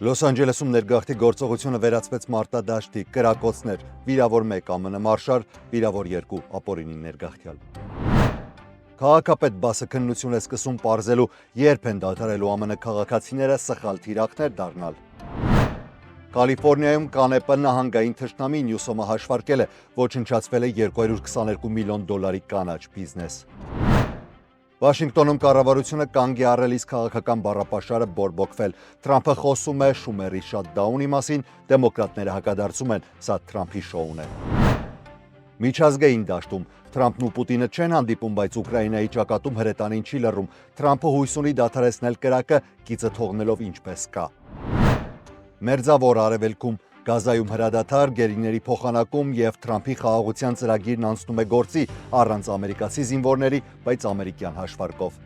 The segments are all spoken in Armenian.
Լոս Անջելեսում ներգաղթի գործողությունը վերածվեց մարտադաշտի, կրակոցներ, վիրավոր 1 ԱՄՆ մարշալ, վիրավոր 2 ապօրինի ներգաղթյալ։ Քաղաքապետ Բասը քննություն է սկսում պարզելու, երբ են դադարելու ԱՄՆ քաղաքացիները սխալ թիրախներ դառնալ։ Կալիֆորնիայում Կանեպը նահանգային թշնամի Նյուսոմը հաշվարկել է, ոչնչացվել է $222 միլիոն կանաչ բիզնես։ Վաշինգտոնում կառավարությունը կանգ է առել իսկ քաղաքական բառապաշարը բորբոքվել։ Թրամփը խոսում է Շումերի շատդաունի մասին, դեմոկրատները հակադարձում են, սա Թրամփի շոուն է։ Միջազգային դաշտում Թրամփն ու Պուտինը չեն հանդիպում, բայց Ուկրաինայի ճակատում հրետանին չի լռում։ Թրամփը հույս ունի դադարեցնել կրակը, գիծը թողնելով ինչպես կա։ Մերձավոր Արևելքում Գազայում հրադադար, գերիների փոխանակում եւ Թրամփի խաղաղության ծրագիրն անցնում է գործի առանց ամերիկացի զինվորների, բայց ամերիկյան հաշվարկով։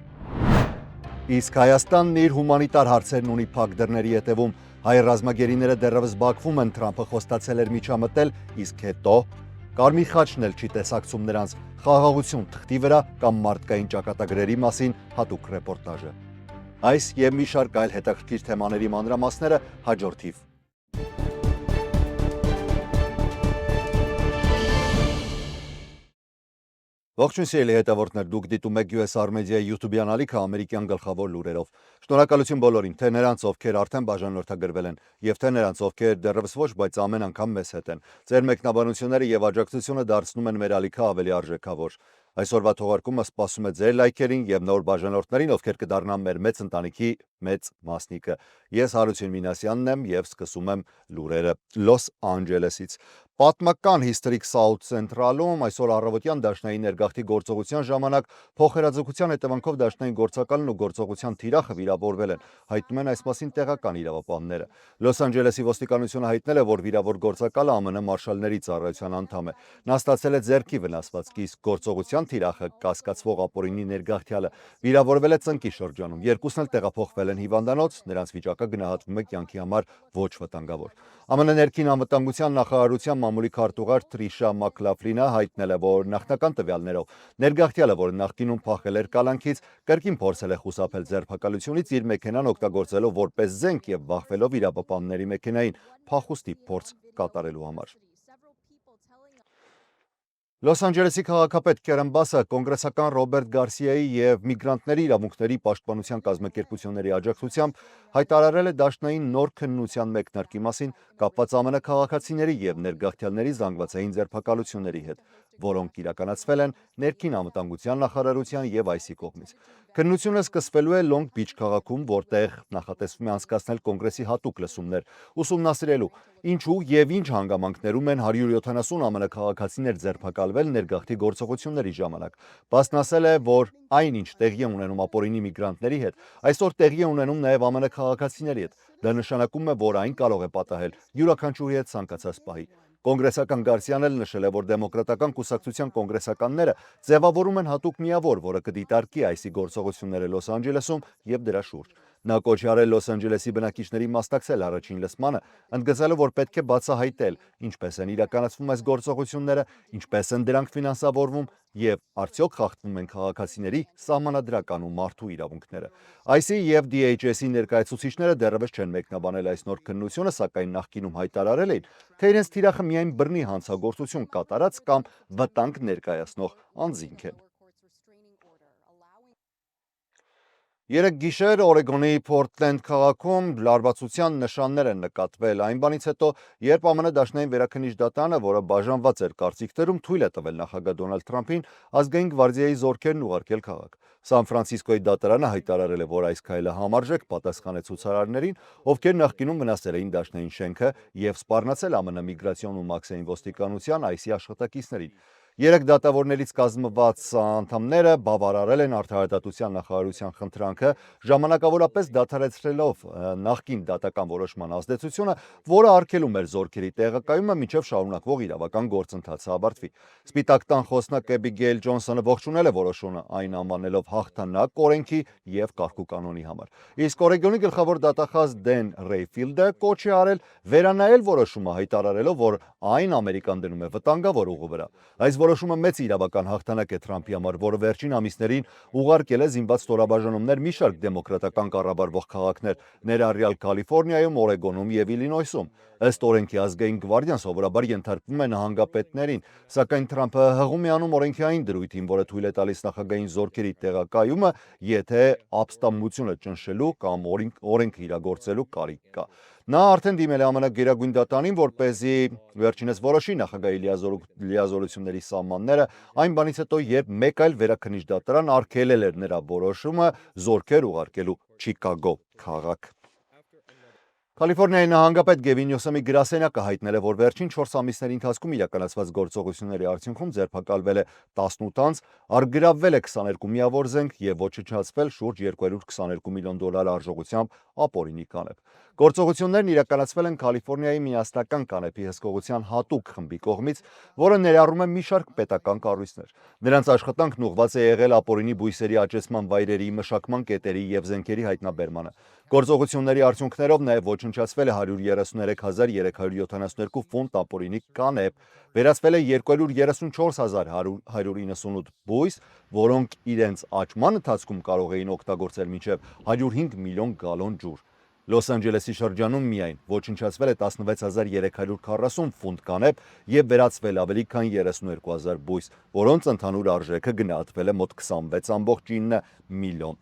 Իսկ Հայաստանն իր հումանիտար հարցերն ունի փակ դռների ետևում։ Հայ ռազմագերիները դեռևս Բաքվում են, Թրամփը խոստացել էր միջամտել, իսկ հետո Կարմիր խաչն էլ չի տեսակցում նրանց։ Խաղաղություն թղթի վրա կամ մարդկային ճակատագրերի մասին հատուկ ռեպորտաժը։ Այս եւ մի շարք այլ հետաքրքիր թեմաների մանրամասները հաջորդիվ։ Ողջույն սիրելի հետևորդներ, դուք դիտում եք US Armedia-ի YouTube-յան ալիքը ամերիկյան գլխավոր լուրերով։ Շնորհակալություն բոլորին, թե նրանց, ովքեր արդեն բաժանորդագրվել են, եւ թե նրանց, ովքեր դեռևս ոչ, բայց ամեն անգամ մեզ հետ են։ Ձեր մեկնաբանությունները եւ աջակցությունը դարձնում են մեր ալիքը ավելի արժեքավոր։ Այսօրվա թողարկումը սպասում է ձեր լայքերին եւ նոր բաժանորդներին, ովքեր կդառնան մեր մեծ ընտանիքի մեծ մասնիկը։ Ես Հարություն Մինասյանն եմ եւ սկսում եմ լուրերը Լոս Անջելեսից։ Պատմական Historic South Central-ում այսօր առավոտյան դաշնային ներգաղթի գործողության ժամանակ փոխհրաձգության հետևանքով դաշնային գործակալն ու գործողության թիրախը վիրավորվել են, հայտնում են այս մասին տեղական իրավապահները։ Լոս Անջելեսի ոստիկանությունը հայտնել է, որ վիրավոր գործակալը ԱՄՆ մարշալների ծառայության անդամ է։ Նա ստացել է ձեռքի վնասվածք, իսկ գործողության թիրախը կասկածվող ապօրինի ներգաղթյալը վիրավորվել է ծնկի շրջանում։ Երկուսն էլ տեղափոխվել են հիվանդանոց, նրանց վիճակը գնահատվում է կյանքի համար ոչ վտանգավոր։ ԱՄՆ ներքին անվտանգության նախարարության մամուլի քարտուղար Տրիշա Մաքլաֆլինը հայտնել է, որ նախնական տվյալներով ներգաղթյալը, որը նախկինում փախել էր կալանքից, կրկին փորձել է խուսափել ձերբակալությունից իր մեքենան օգտագործելով որպես զենք եւ բախվելով իրավապահների մեքենային փախուստի փորձ կատարելու համար։ Լոս Անջելեսի քաղաքապետ Քերեն Բասը կոնգրեսական Ռոբերտ Գարսիայի եւ միգրանտների իրավունքների պաշտպանության կազմակերպությունների աջակցությամբ հայտարարել է դաշնային նոր քննության մեկնարկի մասին կապված ԱՄՆ քաղաքացիների եւ ներգաղթյալների զանգվածային ձերբակալությունների հետ, որոնք իրականացվել են ներքին անվտանգության նախարարության եւ ICE կողմից։ Քննությունը սկսվելու է Լոնգ Բիչ քաղաքում, որտեղ նախատեսվում է անցկացնել կոնգրեսի հատուկ լսումներ, ուսումնասիրելու ինչու եւ ինչ հանգամանքներում են 170 ԱՄՆ քաղաքացիներ ձերբակալվել ներգաղթի գործողությունների ժամանակ։ Բասն ասել է, որ այնինչ տեղի է ունենում ապօրինի միգրանտների հետ, այսօր տեղի է ունենում նաեւ ԱՄՆ քաղաքացիների հետ։ Դա նշանակում է, որ այն կարող է պատահել յուրաքանչյուրի հետ ցանկացած պահի։ Կոնգրեսական Գարսիան էլ նշել է, որ դեմոկրատական կուսակցության կոնգրեսականները ձևավորում են հատուկ միավոր, որը կդիտարկի ICE գործողությունները Լոս Անջելեսում եւ դրա շուրջ։ Նա կոչ է արել Լոս Անջելեսի բնակիչների մասնակցել առաջին լսմանը, ընդգծելով, որ պետք է բացահայտել ինչպես են իրականացվում այս գործողությունները, ինչպես են դրանք ֆինանսավորվում եւ արդյոք խախտվում են քաղաքացիների սահմանադրական ու մարդու իրավունքները։ ICE եւ DHS-ի ներկայացուցիչները դեռևս չեն մեկնաբանել այս նոր քննությունը, սակայն նախկինում հայտարարել էին, թե իրենց թիրախը միայն բռնի հանցագործություն կատարած կամ վտանգ ներկայացնող անձինք են։ Երեկ գիշեր Օրեգոնի Փորտլենդ քաղաքում լարվածության նշաններ են նկատվել այն բանից հետո, երբ ԱՄՆ դաշնային վերաքննիչ դատարանը, որը բաժանված էր կարծիքներում, թույլ է տվել նախագահ Դոնալդ Թրամփին ազգային գվարդիայի զորքերն ուղարկել քաղաք։ Սան Ֆրանցիսկոյի դատարանը հայտարարել է, որ այս քայլը համարժեք պատասխան է ցուցարարներին, ովքեր նախկինում վնասել էին դաշնային շենքը եւ սպառնացել ԱՄՆ միգրացիոն ու մաքսային ոստիկանության ICE աշխատակիցներին։ Երեք դատավորներից կազմված անդամները բավարարել են արդարադատության նախարարության խնդրանքը, ժամանակավորապես դադարեցրելով նախկին դատական որոշման ազդեցությունը, որը արգելում էր զորքերի տեղակայումը մինչև շարունակվող իրավական գործընթացը ավարտվի։ Սպիտակ տան խոսնակ Էբիգեյլ Ջոնսոնը ողջունել է որոշումը, այն անվանելով հաղթանակ օրենքի եւ կարգուկանոնի համար։ Իսկ Օրեգոնի գլխավոր դատախազ Դեն Ռեյֆիլդը կոչ է արել վերանայել որոշումը, հայտարարելով, որ այն Ամերիկան դնում է վտանգավոր ուղու վրա։ Այս որոշումը մեծ իրավական հաղթանակ է Թրամփի համար, որը վերջին ամիսներին ուղարկել է զինված ստորաբաժանումներ մի շարք դեմոկրատական կառավարվող քաղաքներ, ներառյալ Կալիֆոռնիայում, Օրեգոնում և Իլինոյսում։ Ըստ օրենքի ազգային գվարդիան սովորաբար ենթարկվում է նահանգապետներին, սակայն Թրամփը հղում է անում օրենքային դրույթին, որը թույլ է տալիս նախագահային զորքերի տեղակայումը, եթե ապստամբությունը ճնշելու կամ օրենքը իրագործելու կարիք կա։ Նա արդեն դիմել է ԱՄՆ Գերագույն դատարանին, որպեսզի վերջինս որոշի նախագահի լիազորությունների սահմանները, այն բանից հետո, երբ մեկ այլ վերաքննիչ դատարան արգելել էր նրա որոշումը զորքեր ուղարկելու Չիկագո քաղաք։ Կալիֆոռնիայի նահանգապետ Գևին Նյուսոմի գրասենյակը հայտնել է, որ վերջին 4 ամիսների ընթացքում իրականացված գործողությունների արդյունքում ձերբակալվել է 18 անձ, առգրավվել է 22 միավոր զենք և ոչնչացվել շուրջ $222 միլիոն արժողությամբ ապօրինի կանեպ։ Գործողություններն իրականացվել են Կալիֆոռնիայի միասնական կանեպի հսկողության հատուկ խմբի կողմից, որը ներառում է մի շարք պետական կառույցներ։ Նրանց աշխատանքն ուղղված է եղել ապօրինի բույսերի աճեցման վայրերի, մշակման կետերի և զենքերի հայտնաբերմանը։ Գործողությունների արդյունքներով նաև ոչնչացվել է 133,372 ֆունտ ապօրինի կանեպ, վերացվել է 234,198 բույս, որոնք իրենց աճման ընթացքում կարող էին օգտագործել մինչև 105 միլիոն գալոն ջուր։ Լոս Անջելեսի շրջանում միայն ոչնչացվել է 16,340 ֆունտ կանեպ և վերացվել ավելի քան 32,000 բույս, որոնց ընդհանուր արժեքը գնահատվել է մոտ 26,9 միլիոն։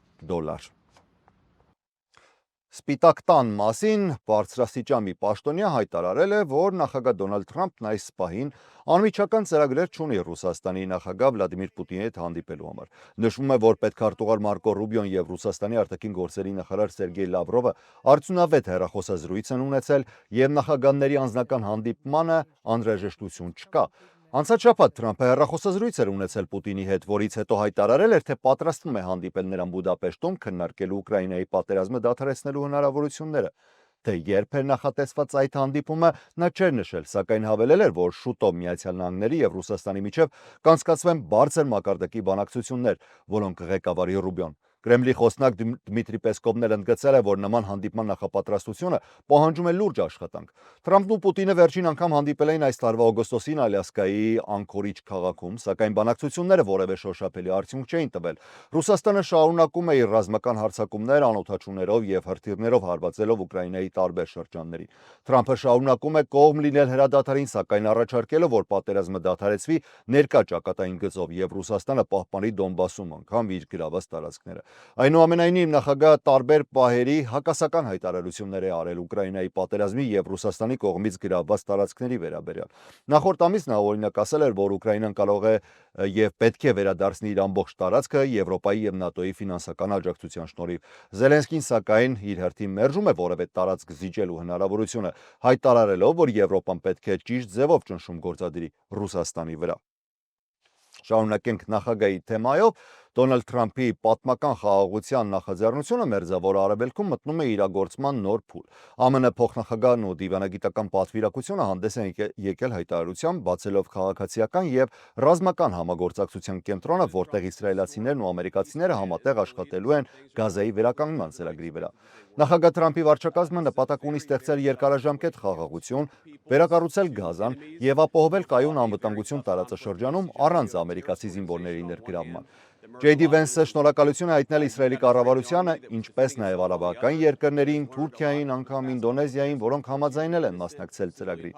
Սպիտակ տան մասին բարձրաստիճան մի պաշտոնյա հայտարարել է, որ նախագահ Դոնալդ Թրամփն այս պահին անմիջական ծրագրեր չունի Ռուսաստանի նախագահ Վլադիմիր Պուտինի հետ հանդիպելու համար։ Նշվում է, որ պետքարտուղար Մարկո Ռուբիոն և Ռուսաստանի արտաքին գործերի նախարար Սերգեյ Լավրովը արդյունավետ հեռախոսազրույց են ունեցել և նախագահների անձնական հանդիպմանը անհրաժեշտություն չկա։ Անցած շաբաթ Թրամփը հեռախոսազրույց էր ունեցել Պուտինի հետ, որից հետո հայտարարել էր, թե պատրաստվում է հանդիպել նրան Բուդապեշտում քննարկելու Ուկրաինայի պատերազմը դադարեցնելու հնարավորությունները։ Թե երբ էր նախատեսված այդ հանդիպումը, նա չէր նշել, սակայն հավելել էր, որ շուտով Միացյալ Նահանգների և Ռուսաստանի միջև կանցկացվեն բարձր մակարդակի բանակցություններ, որոնք ղեկավարի Ռուբիոն։ Կրեմլի խոսնակ Դմիտրի Պեսկովն էլ ընդգծել է, որ նման հանդիպման նախապատրաստությունը պահանջում է լուրջ աշխատանք։ Թրամփն ու Պուտինը վերջին անգամ հանդիպել էին այս տարվա օգոստոսին Ալյասկայի Անկորիջ քաղաքում, սակայն բանակցությունները որևէ շոշափելի արդյունք չէին տվել։ Ռուսաստանը շարունակում է իր ռազմական հարձակումներ անօդաչուներով և հրթիռներով հարվածելով Ուկրաինայի տարբեր շրջանների։ Թրամփը շարունակում է կողմ լինել հրադադարին, սակայն առաջարկելով, որ պատերազմը դադարեցվի ներկա ճակատային գծով և Ռուսաստանը պահպանի Դոնբասում անգամ իր գրաված տարածքները։ Այնուամենայնիվ, նախագահը տարբեր պահերի հակասական հայտարարություններ է արել Ուկրաինայի պատերազմի և Ռուսաստանի կողմից գրավված տարածքների վերաբերյալ։ Նախորդ ամիս նա օրինակ ասել էր, որ Ուկրաինան կարող է և պետք է վերադարձնի իր ամբողջ տարածքը Եվրոպայի և ՆԱՏՕ-ի ֆինանսական աջակցության շնորհիվ։ Զելենսկին, սակայն, իր հերթին մերժում է որևէ տարածք զիջելու հնարավորությունը, հայտարարելով, որ Եվրոպան պետք է ճիշտ ձևով ճնշում գործադրի Ռուսաստանի վրա։ Շարունակենք նախագահի թեմայով։ Դոնալդ Թրամփի պատմական խաղաղության նախաձեռնությունը Մերձավոր Արևելքում մտնում է իրագործման նոր փուլ։ ԱՄՆ փոխնախագահն ու դիվանագիտական պատվիրակությունը հանդես են եկել հայտարարությամբ, բացելով քաղաքացիական և ռազմական համագործակցության կենտրոնը, որտեղ իսրայելացիներն ու ամերիկացիները համատեղ աշխատելու են Գազայի վերականգնման ծրագրի վրա։ Նախագահ Թրամփի վարչակազմը նպատակ ունի ստեղծել երկարաժամկետ խաղաղություն, վերակառուցել Գազան և ապահովել կայուն անվտանգություն տարածաշրջանում առանց ամերիկացի զինվորների ներգրավման։ Ջեյ Դի Վենսը շնորհակալություն է հայտնել Իսրայելի կառավարությանը, ինչպես նաև արաբական երկրներին, Թուրքիային, անգամ Ինդոնեզիային, որոնք համաձայնել են մասնակցել ծրագրին։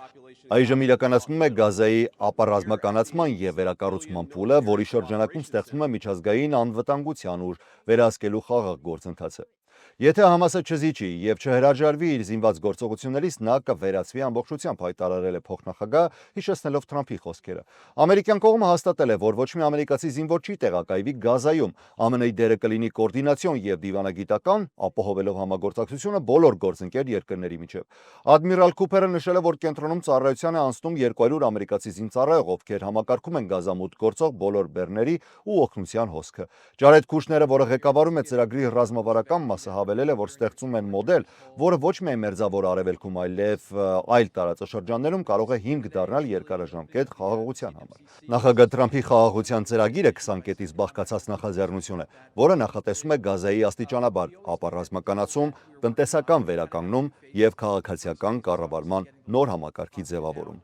Այժմ իրականացվում է Գազայի ապառազմականացման և վերակառուցման փուլը, որի շրջանակում ստեղծվում է միջազգային անվտանգության ուժ վերահսկելու խաղաղ գործընթացը։ Եթե Համասը չզիջի և չհրաժարվի իր զինված գործողություններից, նա կվերացվի ամբողջությամբ, հայտարարել է փոխնախագահը, հիշեցնելով Թրամփի խոսքերը։ Ամերիկյան կողմը հաստատել է, որ ոչ մի ամերիկացի զինվոր չի տեղակայվի Գազայում։ ԱՄՆ-ի դերը կլինի կոորդինացիոն և դիվանագիտական, ապահովելով համագործակցությունը բոլոր գործընկեր երկրների միջև։ Ադմիրալ Քուփերը նշել է, որ կենտրոնում ծառայության է անցնում 200 ամերիկացի զինծառայող, ովքեր համակարգում են Գազամուտք գործող բոլոր բեռների ու օգնության հոսքը։ Ջարեդ Քուշները, որը ղեկավարում է ծրագրի ռազմավարական մասը, հավելել է, որ ստեղծում են մոդել, որը ոչ միայն Մերձավոր Արևելքում, այլև այլ տարածաշրջաններում կարող է հիմք դառնալ երկարաժամկետ խաղաղության համար։ Նախագահ Թրամփի խաղաղության ծրագիրը 20 կետից բաղկացած նախաձեռնություն է, որը նախատեսում է Գազայի աստիճանաբար ապառազմականացում, տնտեսական վերականգնում և քաղաքացիական կառավարման նոր համակարգի ձևավորում։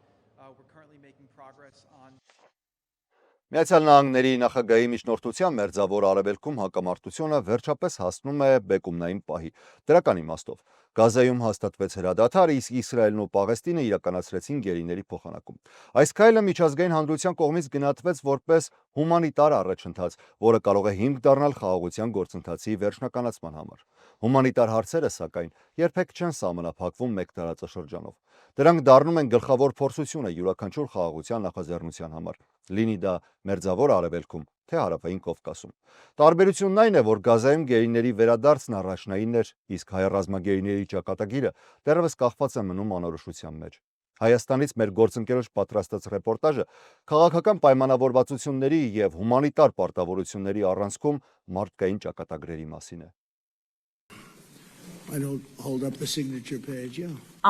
Միացյալ Նահանգների նախագահի միջնորդությամբ Մերձավոր Արևելքում հակամարտությունը վերջապես հասնում է բեկումնային պահի։ Դրական իմաստով Գազայում հաստատվեց հրադադար, իսկ Իսրայելն ու Պաղեստինը իրականացրեցին գերիների փոխանակում։ Այս քայլը միջազգային հանրության կողմից գնահատվեց որպես հումանիտար առաջընթաց, որը կարող է հիմք դառնալ խաղաղության գործընթացի վերջնականացման համար։ Հումանիտար հարցերը, սակայն, երբեք չեն սահմանափակվում մեկ տարածաշրջանով։ Դրանք դառնում են գլխավոր փորձությունը յուրաքանչյուր խաղաղության նախաձեռնության համար, լինի դա Մերձավոր Արևելքում, թե Հարավային Կովկասում։ Տարբերությունն այն է, որ Գազայում գերիների վերադարձն առաջնային էր, իսկ հայառազմագերիների ճակատագիրը դեռևս կախված է մնում անորոշության մեջ։ Հայաստանից մեր գործընկերոջ պատրաստած ռեպորտաժը քաղաքական պայմանավորվածությունների եւ հումանիտար պարտավորությունների առանցքում մարդկային ճակատագրերի մասին է։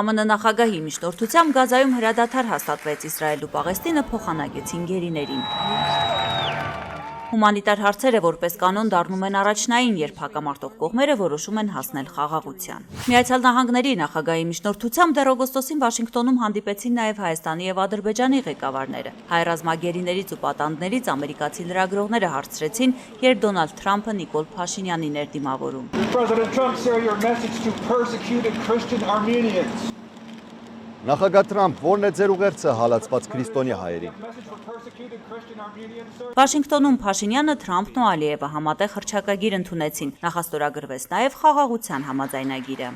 ԱՄՆ նախագահի միջնորդությամբ Գազայում հրադադար հաստատվեց, Իսրայելն ու Պաղեստինը փոխանակեցին գերիներին։ Հումանիտար հարցերը որպես կանոն դառնում են առաջնային, երբ հակամարտող կողմերը որոշում են հասնել խաղաղության։ Միացյալ Նահանգների նախագահի միջնորդությամբ դեռ օգոստոսին Վաշինգտոնում հանդիպեցին նաև Հայաստանի եւ Ադրբեջանի ղեկավարները։ Հայ ռազմագերիներից ու պատանդներից ամերիկացի լրագրողները հարցրեցին, երբ Դոնալդ Թրամփը Նիկոլ Փաշինյանին էր դիմավորում։ Նախագահ Թրամփ, ո՞րն է ձեր ուղերձը հալածված քրիստոնյա հայերին։ Վաշինգտոնում Փաշինյանը, Թրամփն ու Ալիևը համատեղ հռչակագիր ընդունեցին, նախաստորագրվեց նաև խաղաղության համաձայնագիրը։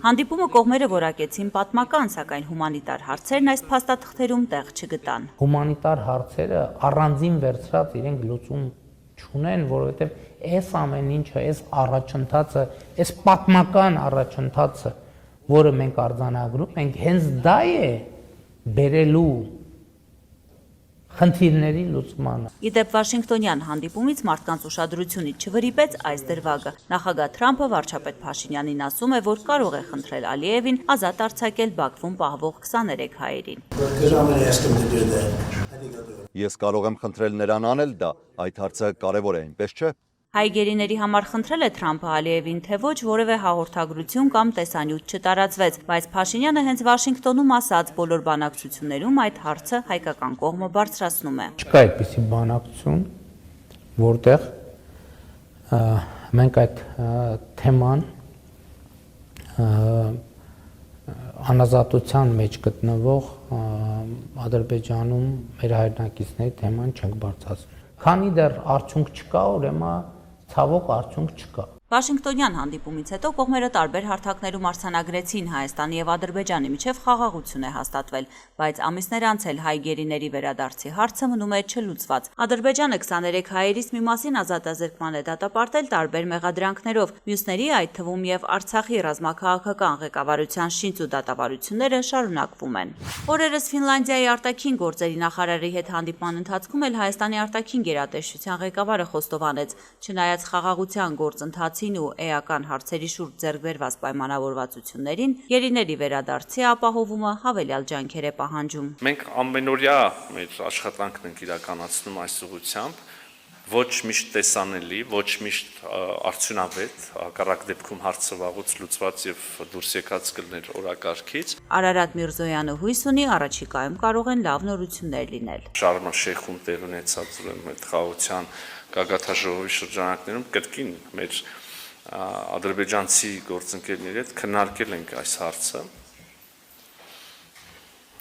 Հանդիպումը կողմերը որակեցին պատմական, սակայն հումանիտար հարցերն այս փաստաթղթերում տեղ չգտան։ Հումանիտար հարցերը առանձին վերցրած իրենք լուծում չունեն, որովհետև այս ամեն ինչը, այս առաջընթացը, այս պատմական առաջընթացը, որը մենք արձանագրում ենք, հենց դա է բերելու խնդիրների լուծմանը։ Իդեպ Վաշինգտոնյան հանդիպումից մարդկանց ուշադրությունից չվրիպեց այս դրվագը։ Նախագահ Թրամփը վարչապետ Փաշինյանին ասում է, որ կարող է խնդրել Ալիևին ազատ արձակել Բաքվում պահվող 23 հայերին։ Ես կարող եմ խնդրել նրան անել դա, այդ հարցը կարևոր է, այնպես չէ։ Հայ գերիների համար խնդրել է Թրամփը Ալիևին, թե ոչ որևէ հաղորդագրություն կամ տեսանյութ չտարածվեց, բայց Փաշինյանը հենց Վաշինգտոնում ասաց, բոլոր բանակցություններում այդ հարցը հայկական կողմը բարձրացնում է։ Չկա այդպիսի բանակցություն, որտեղ մենք այդ թեման անազատության մեջ գտնվող Ադրբեջանում մեր հայրենակիցների թեման չենք բարձրացնում։ Քանի դեռ արդյունք չկա, ուրեմն ցավոք արդյունք չկա։ Վաշինգտոնյան հանդիպումից հետո կողմերը տարբեր հարթակներում արձանագրեցին Հայաստանի եւ Ադրբեջանի միջև խաղաղություն է հաստատվել, բայց ամիսներ անց էլ հայ գերիների վերադարձի հարցը մնում է չլուծված։ Ադրբեջանը 23 հայերից մի մասին ազատազրկման է դատապարտել տարբեր մեղադրանքներով, մյուսների, այդ թվում եւ Արցախի ռազմաքաղաքական ղեկավարության շինչ ու դատավարությունները շարունակվում են։ Օրերս Ֆինլանդիայի արտաքին գործերի նախարարի հետ հանդիպման ընթացքում էլ Հայաստանի արտաքին գերատեսչության ղեկավարը խոստովանեց, չնայած խաղաղության գործընթաց ու էական հարցերի շուրջ ձեռք բերված պայմանավորվածություններին, գերիների վերադարձի ապահովումը հավելյալ ջանքեր է պահանջում։ Մենք ամենօրյա մեր աշխատանքն ենք իրականացնում այս ուղղությամբ, ոչ միշտ տեսանելի, ոչ միշտ արդյունավետ, հակառակ դեպքում հարցը վաղուց լուծված եւ դուրս եկած կլներ օրակարգից։ Արարատ Միրզոյանը հույս ունի, առաջիկայում կարող են լավ նորություններ լինել։ Շարմ Շեյխում տեղ ունեցած այդ խաղաղության գագաթաժողովի շրջանակներում կրկին մեր ադրբեջանցի գործընկերների հետ քննարկել ենք այս հարցը։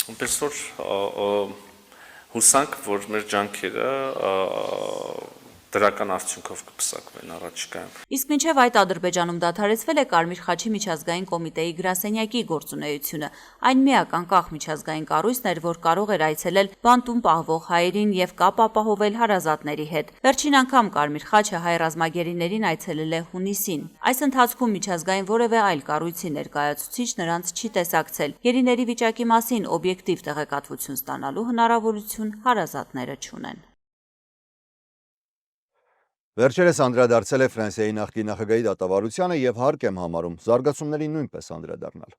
Այնպես որ հուսանք, որ մեր ջանքերը դրական արդյունքով կպսակվեն առաջիկայում։ Իսկ մինչև այդ Ադրբեջանում դադարեցվել է Կարմիր խաչի միջազգային կոմիտեի գրասենյակի գործունեությունը։ Այն միակ անկախ միջազգային կառույցն էր, որ կարող էր այցելել բանտում պահվող հայերին եւ կապ ապահովել հարազատների հետ։ Վերջին անգամ Կարմիր խաչը հայ ռազմագերիներին այցելել է հունիսին։ Այս ընթացքում միջազգային որևէ այլ կառույցի ներկայացուցիչ նրանց չի տեսակցել։ Գերիների վիճակի մասին օբյեկտիվ տեղեկատվություն ստանալու հնարավորություն հարազատները չունեն։ Վերջերս անդրադարձել է Ֆրանսիայի նախկին նախագահի դատավարությանը եւ հարկ եմ համարում զարգացումներին նույնպես անդրադառնալ։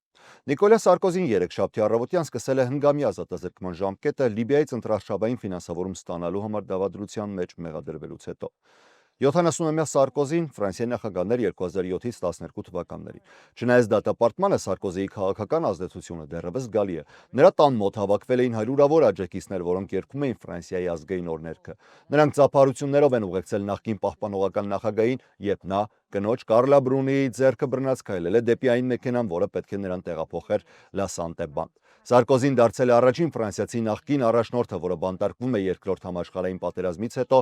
Նիկոլա Սարկոզին երեքշաբթի առավոտյան սկսել է հնգամյա ազատազրկման ժամկետը Լիբիայից ընտրարշավային ֆինանսավորում ստանալու համար դավադրության մեջ մեղադրվելուց հետո։ 70-ամյա Սարկոզին Ֆրանսիայի նախագահն էր 2007-ից 12 թվականներին։ Չնայած դատապարտմանը Սարկոզիի քաղաքական ազդեցությունը դեռևս զգալի է։ Նրա տան մոտ հավաքվել էին հարյուրավոր աջակիցներ, որոնք երգում էին Ֆրանսիայի ազգային օրհներգը։ Նրանք ծափարություններով են ուղեկցել նախկին պահպանողական նախագահին, երբ նա կնոջ Կարլա Բրունիի ձեռքը բռնած քայլել է դեպի այն մեքենան, որը պետք է նրան տեղափոխեր Լա Սանտե-Բանդ։ Սարկոզին դարձել է առաջին ֆրանսիացի նախկին առաջնորդը, որը բանտարկվում է Երկրորդ համաշխարհային պատերազմից հետո,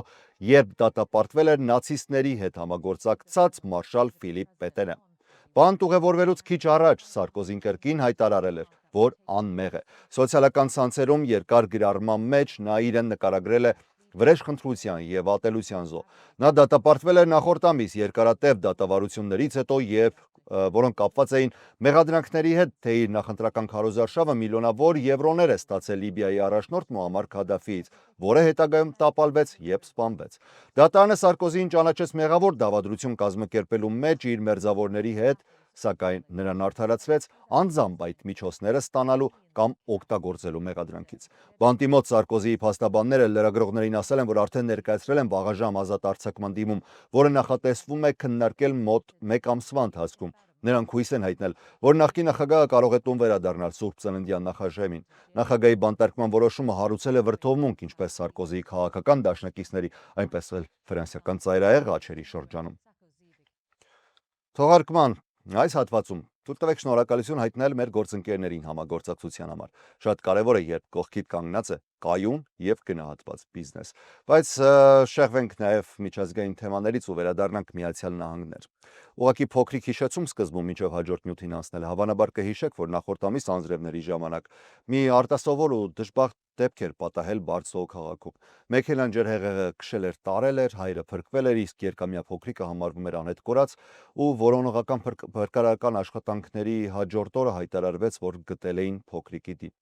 երբ դատապարտվել էր նացիստների հետ համագործակցած մարշալ Ֆիլիպ Պետենը։ Բանտ ուղևորվելուց քիչ առաջ Սարկոզին կրկին հայտարարել էր, որ անմեղ է։ Սոցիալական ցանցերում երկար գրառման մեջ նա իրեն նկարագրել է վրեժխնդրության եւ ատելության զոհ։ Նա դատապարտվել էր նախորդ ամիս երկարատև դատավարություններից հետո, որոնք կապված էին մեղադրանքների հետ, թե իր նախընտրական քարոզարշավը միլիոնավոր եվրոներ է ստացել Լիբիայի առաջնորդ Մուամար Քադաֆիից, որը հետագայում տապալվեց եւ սպանվեց։ Դատարանը Սարկոզիին ճանաչեց մեղավոր դավադրություն կազմակերպելու մեջ իր մերձավորների հետ, սակայն նրան արդարացրեց անձամբ այդ միջոցները ստանալու կամ օգտագործելու մեղադրանքից։ Բանտի մոտ Սարկոզիի փաստաբանները լրագրողներին ասել են, որ արդեն ներկայացրել են վաղաժամ ազատ արձակման դիմում, որը նախատեսվում է քննարկել մոտ 1 ամսվա ընթացքում։ Նրանք հույս են հայտնել, որ նախկին նախագահը կարող է տուն վերադառնալ Սուրբ Ծննդյան նախաժեմին։ Նախագահի բանտարկման որոշումը հարուցել է վրդովմունք ինչպես Սարկոզիի քաղաքական դաշնակիցների, այնպես էլ ֆրանսիական ծայրահեղ աջերի շրջանում։ Թողարկման այս հատվածում թույլ տվեք շնորհակալություն հայտնել մեր գործընկերներին համագործակցության համար։ Շատ կարևոր է, երբ կողքիդ կանգնած է կայուն եւ գնահատված բիզնես։ Բայց շեղվենք նաեւ միջազգային թեմաներից ու վերադառնանք Միացյալ Նահանգներ։ Ուղղակի փոքրիկ հիշեցում սկզբում մինչև հաջորդ նյութին անցնել, հավանաբար կհիշեք, որ նախորդ ամիս անձրևների ժամանակ մի արտասովոր ու դժբախտ դեպք էր պատահել Բարսոու քաղաքում։ Մեքենան ջրհեղեղը քշել էր, տարել էր, հայրը փրկվել էր, իսկ երկամյա փոքրիկը համարվում էր անհետ կորած ու որոնողական փրկարարական աշխատանքների հաջորդ օրը հայտարարվեց, որ գտել էին փոքրիկի դիպ։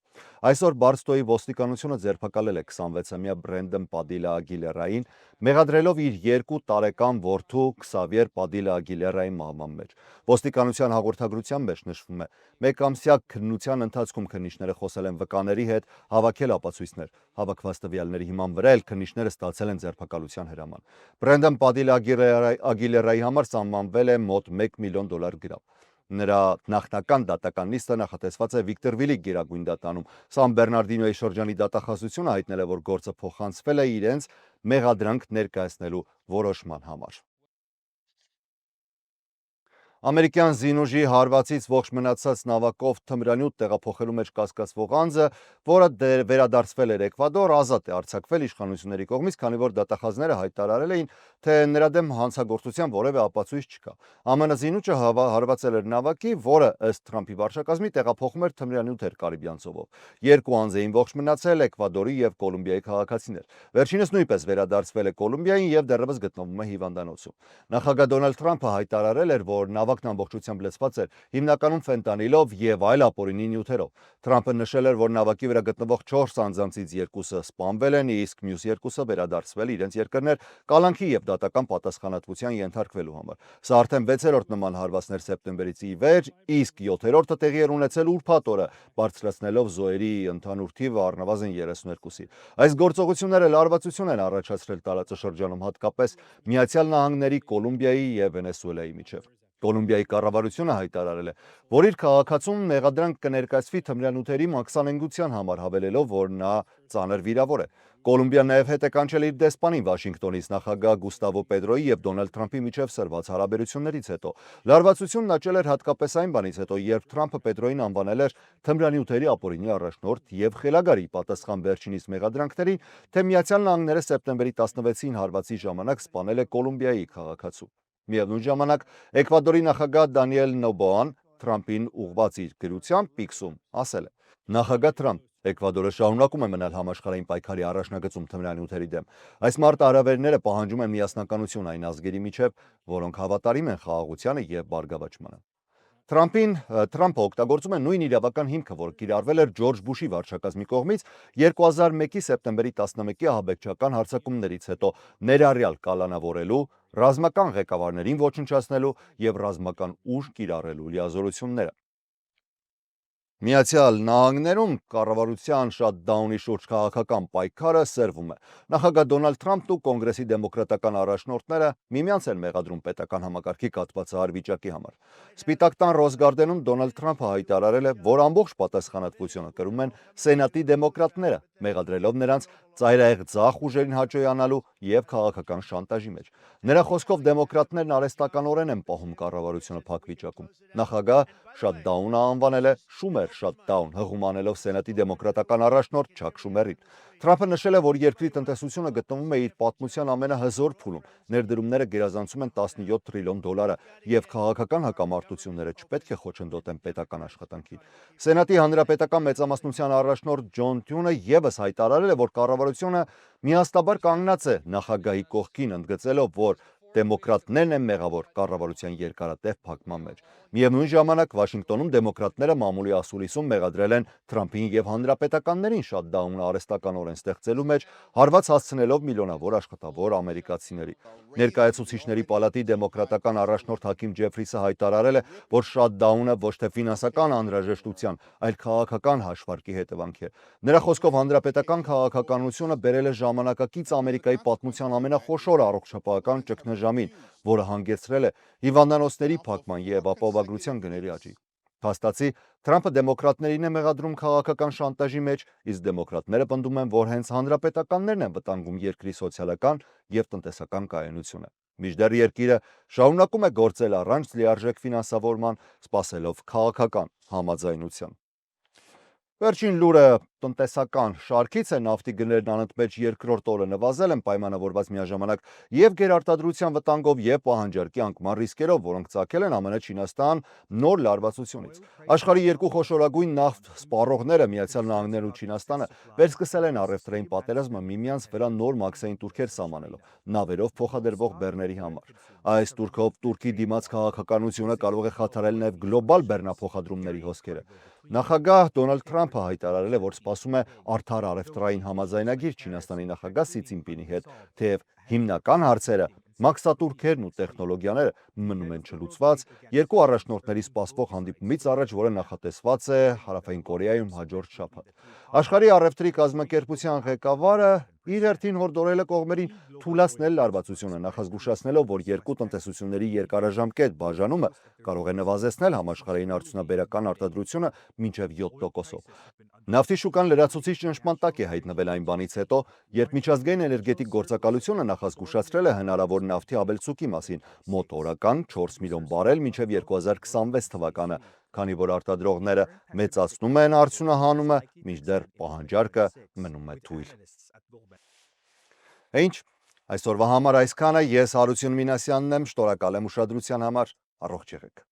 Այսօր Բարսոուի ոստիկանությունը ձերբակալել է 26-ամյա Բրենդոն Պադիլա Ագիլերային, մեղադրելով իր 2 տարեկան որդու Քսավիեր Պադիլա Ագիլերայի մահվան մեջ։ Ոստիկանության հաղորդագրության մեջ նշվում է. «Մեկամսյա քննության ընթացքում քննիչները խոսել են վկաների հետ, հավաքել ապացույցներ։ Հավաքված տվյալների հիման վրա էլ քննիչները ստացել են ձերբակալության հրաման։ Բրենդոն Պադիլա Ագիլերայի համար սահմանվել է մոտ $1 միլիոն գրավ։ Նրա նախնական դատական նիստը նախատեսված է Վիկտորվիլի գերագույն դատանում։ Սան Բեռնարդինոյի շրջանի դատախազությունը հայտնել է, որ գործը փոխանցվել է իրենց մեղադրանք ներկայացնելու որոշման համար։ Ամերիկյան զինուժի հարվածից ողջ մնացած նավակով թմրանյութ տեղափոխելու մեջ կասկածվող անձը, որը վերադարձվել էր Էկվադոր, ազատ է արձակվել իշխանությունների կողմից, քանի որ դատախազները հայտարարել էին, թե նրա դեմ հանցագործության որևէ ապացույց չկա։ ԱՄՆ զինուճը հարվածել էր նավակի, որը ըստ Թրամփի վարչակազմի տեղափոխում էր թմրանյութեր Կարիբյան ծովով։ 2 անձ էին ողջ մնացել Էկվադորի եւ Կոլումբիայի քաղաքացիներ։ Վերջինս նույնպես վերադարձվել է Կոլումբիային եւ դեռևս գտնվում է հիվանդանոցում։ Նախագահ Դոնալդ Թրամփը հայտարարել էր, որ նավակն ամբողջությամբ լցված էր հիմնականում ֆենտանիլով եւ այլ ապօրինի նյութերով։ Թրամփը նշել էր, որ նավակի վրա գտնվող 4 անձանցից 2-ը սպանվել են, իսկ մյուս 2-ը վերադարձվել իրենց երկրներ կալանքի եւ դատական պատասխանատվության ենթարկվելու համար։ Սա արդեն 6-րդ նման հարվածներ սեպտեմբերից ի վեր, իսկ 7-րդը տեղի էր ունեցել ուրբաթ օրը, բարձրացնելով զոհերի ընդհանուր թիվը առնվազն 32-ի։ Այս գործողությունները լարվածություն են առաջացրել տարածաշրջանում, հատկապես Միացյալ Նահանգների, Կոլումբիայի եւ Վենեսուելայի միջև։ Կոլումբիայի կառավարությունը հայտարարել է, որ իր քաղաքացուն մեղադրանք կներկայացվի թմրանյութերի մաքսանենգության համար, հավելելով, որ նա ծանր վիրավոր է։ Կոլումբիան նաև հետ է կանչել իր դեսպանին Վաշինգտոնից նախագահ Գուստավո Պետրոյի եւ Դոնալդ Թրամփի միջև սրված հարաբերություններից հետո։ Լարվածությունն աճել էր հատկապես այն բանից հետո, երբ Թրամփը Պետրոյին անվանել էր թմրանյութերի ապօրինի առաջնորդ եւ խելագարի պատասխան վերջինիս մեղադրանքներին, թե Միացյալ Նահանգները սեպտեմբերի 16-ին հարվածի ժամանակ սպանել է Կոլումբիայի քաղաքացու։ Միևնույն ժամանակ Էկվադորի նախագահ Դանիել Նոբոան Թրամփին ուղղված իր գրությամբ X-ում ասել է. Նախագահ Թրամփ, Էկվադորը շարունակում է մնալ համաշխարհային պայքարի առաջնագծում թմրանյութերի դեմ։ Այս մարտահրավերները պահանջում են միասնականություն այն ազգերի միջև, որոնք հավատարիմ են խաղաղությանը եւ բարգավաճմանը։ Թրամփը օգտագործում է նույն իրավական հիմքը, որ կիրառվել էր Ջորջ Բուշի վարչակազմի կողմից 2001-ի սեպտեմբերի 11-ի ահաբեկչական հարձակումներից հետո, ներառյալ կալանավորելու, ռազմական ղեկավարներին ոչնչացնելու եւ ռազմական ուժ կիրառելու լիազորությունները։ Միացյալ Նահանգներում կառավարության շատդաունի շուրջ քաղաքական պայքարը սերվում է։ Նախագահ Դոնալդ Թրամփն ու Կոնգրեսի դեմոկրատական առաջնորդները միմյանց են մեղադրում պետական համակարգի կաթվածահար վիճակի համար։ Սպիտակ տան Ռոզ Գարդենում Դոնալդ Թրամփը հայտարարել է, որ ամբողջ պատասխանատվությունը կրում են Սենատի դեմոկրատները, մեղադրելով նրանց ծայրահեղ ձախ ուժերին հաճոյանալու և քաղաքական շանտաժի մեջ։ Նրա խոսքով դեմոկրատներն արհեստականորեն են պահում կառավարությունը փակ վիճակում։ Նախագահ շատդաունը անվանել է Շումեր շատդաուն, հղում անելով Սենատի դեմոկրատական առաջնորդ Չակ Շումերին։ Թրամփը նշել է, որ երկրի տնտեսությունը գտնվում է իր պատմության ամենահզոր փուլում, ներդրումները գերազանցում են 17 տրիլիոն դոլարը, և քաղաքական հակամարտությունները չպետք է խոչընդոտեն պետական աշխատանքին։ Սենատի հանրապետական մեծամասնության առաջնորդ Ջոն Թյունը ևս հայտարարել է, որ կառավարությունը միասնաբար կանգնած է նախագահի կողքին, ընդգծելով, որ դեմոկրատներն են մեղավոր կառավարության երկարատև փակման մեջ։ Միևնույն ժամանակ Վաշինգտոնում դեմոկրատները մամուլի ասուլիսում մեղադրել են Թրամփին և հանրապետականներին շատդաունը արհեստականորեն ստեղծելու մեջ, հարված հասցնելով միլիոնավոր աշխատավոր ամերիկացիների։ Ներկայացուցիչների պալատի դեմոկրատական առաջնորդ Հաքիմ Ջեֆրիսը հայտարարել է, որ շատդաունը ոչ թե ֆինանսական անհրաժեշտության, այլ քաղաքական հաշվարկի հետևանք է։ Նրա խոսքով հանրապետական քաղաքականությունը բերել է ժամանակակից Ամերիկայի պատմության ամենախոշոր առողջապահական ճգնաժամին, որը հանգեցրել է հիվանդանոցների փակման և ապահովագրության գների աճի։ Փաստացի, Թրամփը դեմոկրատներին է մեղադրում քաղաքական շանտաժի մեջ, իսկ դեմոկրատները պնդում են, որ հենց հանրապետականներն են վտանգում երկրի սոցիալական և տնտեսական կայունությունը։ Մինչդեռ երկիրը շարունակում է գործել առանց լիարժեք ֆինանսավորման, սպասելով քաղաքական համաձայնության։ Վերջին լուրը տնտեսական շարքից է, նավթի գներն անընդմեջ երկրորդ օրը նվազել են պայմանավորված միաժամանակ և գերարտադրության վտանգով և պահանջարկի անկման ռիսկերով, որոնք ծագել են ԱՄՆ-Չինաստան նոր լարվածությունից։ Աշխարհի երկու խոշորագույն նավթ սպառողները Միացյալ Նահանգներն ու Չինաստանը վերսկսել են առևտրային պատերազմը միմյանց վրա նոր մաքսային տուրքեր սահմանելով նավերով փոխադրվող բեռների համար։ Այս տուրքով Տուրքի դիմաց քաղաքականությունը կարող է խաթարել նաև գլոբալ բեռնափոխադրումների հոսքերը։ Նախագահ Դոնալդ Թրամփը հայտարարել է, որ սպասում է արդար առևտրային համաձայնագիր Չինաստանի նախագահ Սի Ցինպինի հետ, թեև հիմնական հարցերը մաքսատուրքերն ու տեխնոլոգիաները մնում են չլուծված երկու առաջնորդների սպասվող հանդիպումից առաջ, որը նախատեսված է Հարավային Կորեայում հաջորդ շաբաթ։ Աշխարհի առևտրի կազմակերպության ղեկավարը իր հերթին հորդորել է կողմերին թուլացնել լարվածությունը, նախազգուշացնելով, որ երկու տնտեսությունների երկարաժամկետ բաժանումը կարող է նվազեցնել համաշխարհային արդյունաբերական արտադրությունը մինչև 7%-ով։ Նավթի շուկան լրացուցիչ ճնշման տակ է հայտնվել այն բանից հետո, երբ միջազգային էներգետիկ գործակալությունը նախազգուշացրել է հնարավոր նավթի ավելցուկի մասին մոտ օրական 4 միլիոն բարել մինչև 2026 թվականը, քանի որ արտադրողները մեծացնում են արդյունահանումը, մինչդեռ պահանջարկը մնում է թույլ։ Ինչ, այսօրվա համար այսքանը, ես Հարություն Մինասյանն եմ, շնորհակալ եմ ուշադրության համար, առողջ եղեք։